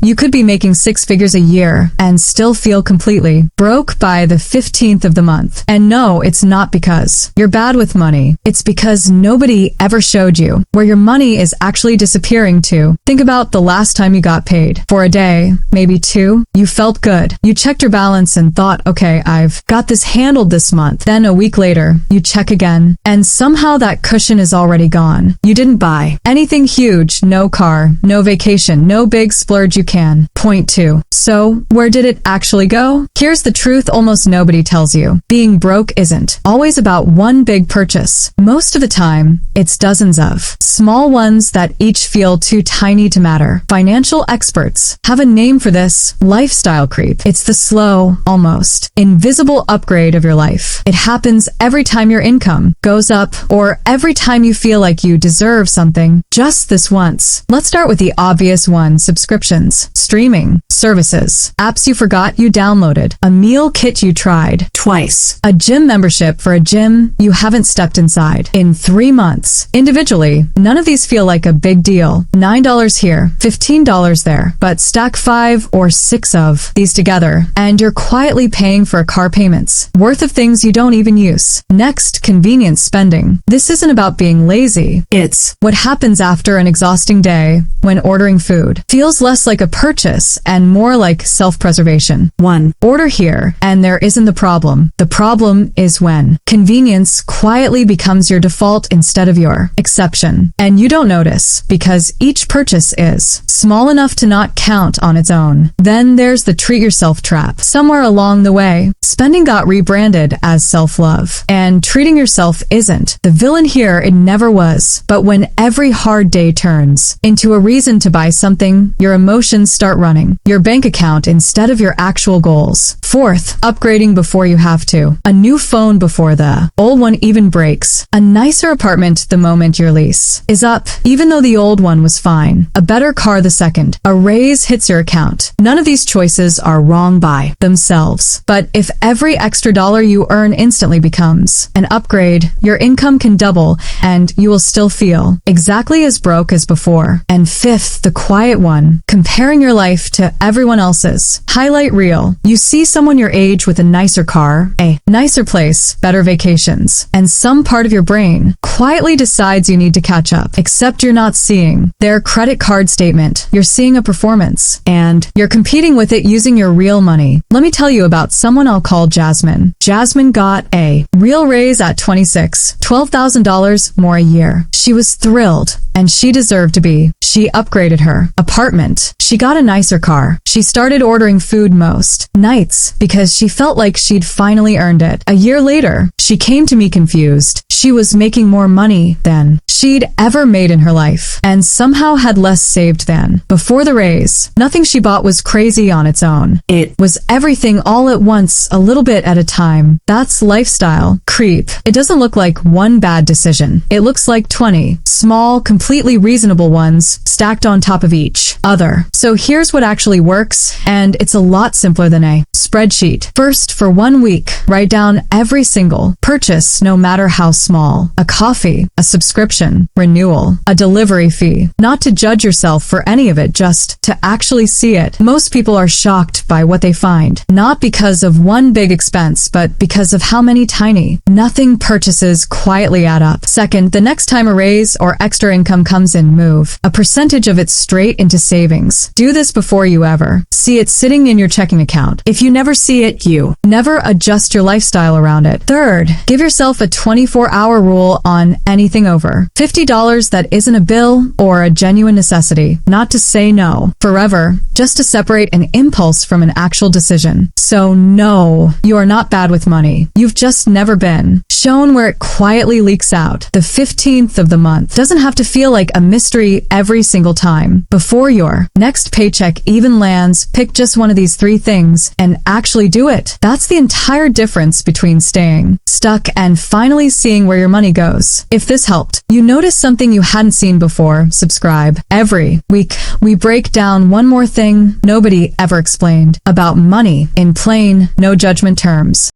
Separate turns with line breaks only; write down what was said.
You could be making 6 figures a year and still feel completely broke by the 15th of the month. And no, it's not because you're bad with money. It's because nobody ever showed you where your money is actually disappearing to. Think about the last time you got paid. For a day, maybe 2, you felt good. You checked your balance and thought, okay, I've got this handled this month. Then a week later, you check again, and somehow that cushion is already gone. You didn't buy anything huge, no car, no vacation, no big splurge you can point to. So, where did it actually go? Here's the truth almost nobody tells you. Being broke isn't always about one big purchase. Most of the time, it's dozens of small ones that each feel too tiny to matter. Financial experts have a name for this: lifestyle creep. It's the slow, almost invisible upgrade of your life. It happens every time your income goes up or every time you feel like you deserve something just this once. Let's start with the obvious one: subscriptions, streaming services, apps you forgot you downloaded, a meal kit you tried twice, a gym membership for a gym you haven't stepped inside in 3 months. Individually, none of these feel like a big deal. $9 here, $15 there, but stack 5 or 6 of these together, and you're quietly paying for car payments worth of things you don't even use. Next, convenience spending. This isn't about being lazy. It's what happens after an exhausting day when ordering food feels less like a purchase and more like self-preservation. 1. Order here, and there isn't the problem. The problem is when convenience quietly becomes your default instead of your exception. And you don't notice because each purchase is small enough to not count on its own. Then there's the treat yourself trap. Somewhere along the way, spending got rebranded as self-love. And treating yourself isn't the villain here, it never was. But when every hard day turns into a reason to buy something, your emotions start running your bank account instead of your actual goals. 4th, upgrading before you have to. A new phone before the old one even breaks. A nicer apartment the moment your lease is up, even though the old one was fine. A better car the second a raise hits your account. None of these choices are wrong by themselves. But if every extra dollar you earn instantly becomes an upgrade, your income can double and you will still feel exactly as broke as before. And 5th, the quiet one, comparing your life to everyone else's highlight reel. You see someone your age with a nicer car, a nicer place, better vacations, and some part of your brain quietly decides you need to catch up. Except you're not seeing their credit card statement. You're seeing a performance, and you're competing with it using your real money. Let me tell you about someone I'll call Jasmine. Jasmine got a real raise at 26, $12,000 more a year. She was thrilled, and she deserved to be. She upgraded her apartment. She got a nicer car. She started ordering food most nights because she felt like she'd finally earned it. A year later, she came to me confused. She was making more money than she'd ever made in her life, and somehow had less saved than before the raise. Nothing she bought was crazy on its own. It was everything all at once, a little bit at a time. That's lifestyle creep. It doesn't look like one bad decision. It looks like 20 small, completely reasonable ones stacked on top of each other. So here's what actually works, and it's a lot simpler than a spreadsheet. First, for 1 week, write down every single purchase, no matter how small. A coffee, a subscription, renewal, a delivery fee. Not to judge yourself for any of it, just to actually see it. Most people are shocked by what they find, not because of one big expense, but because of how many tiny, nothing purchases quietly add up. Second, the next time a raise or extra income comes in, move a percentage of it straight into savings. Do this before you ever see it sitting in your checking account. If you never see it, you never adjust your lifestyle around it. Third, give yourself a 24-hour rule on anything over $50 that isn't a bill or a genuine necessity. Not to say no forever, just to separate an impulse from an actual decision. So no, you are not bad with money. You've just never been shown where it quietly leaks out. The 15th of the month doesn't have to feel like a mystery every single time. Before your next paycheck even lands, pick just one of these 3 things and actually do it. That's the entire difference between staying stuck and finally seeing where your money goes. If this helped you notice something you hadn't seen before, subscribe. Every week, we break down one more thing nobody ever explained about money in plain, no judgment terms.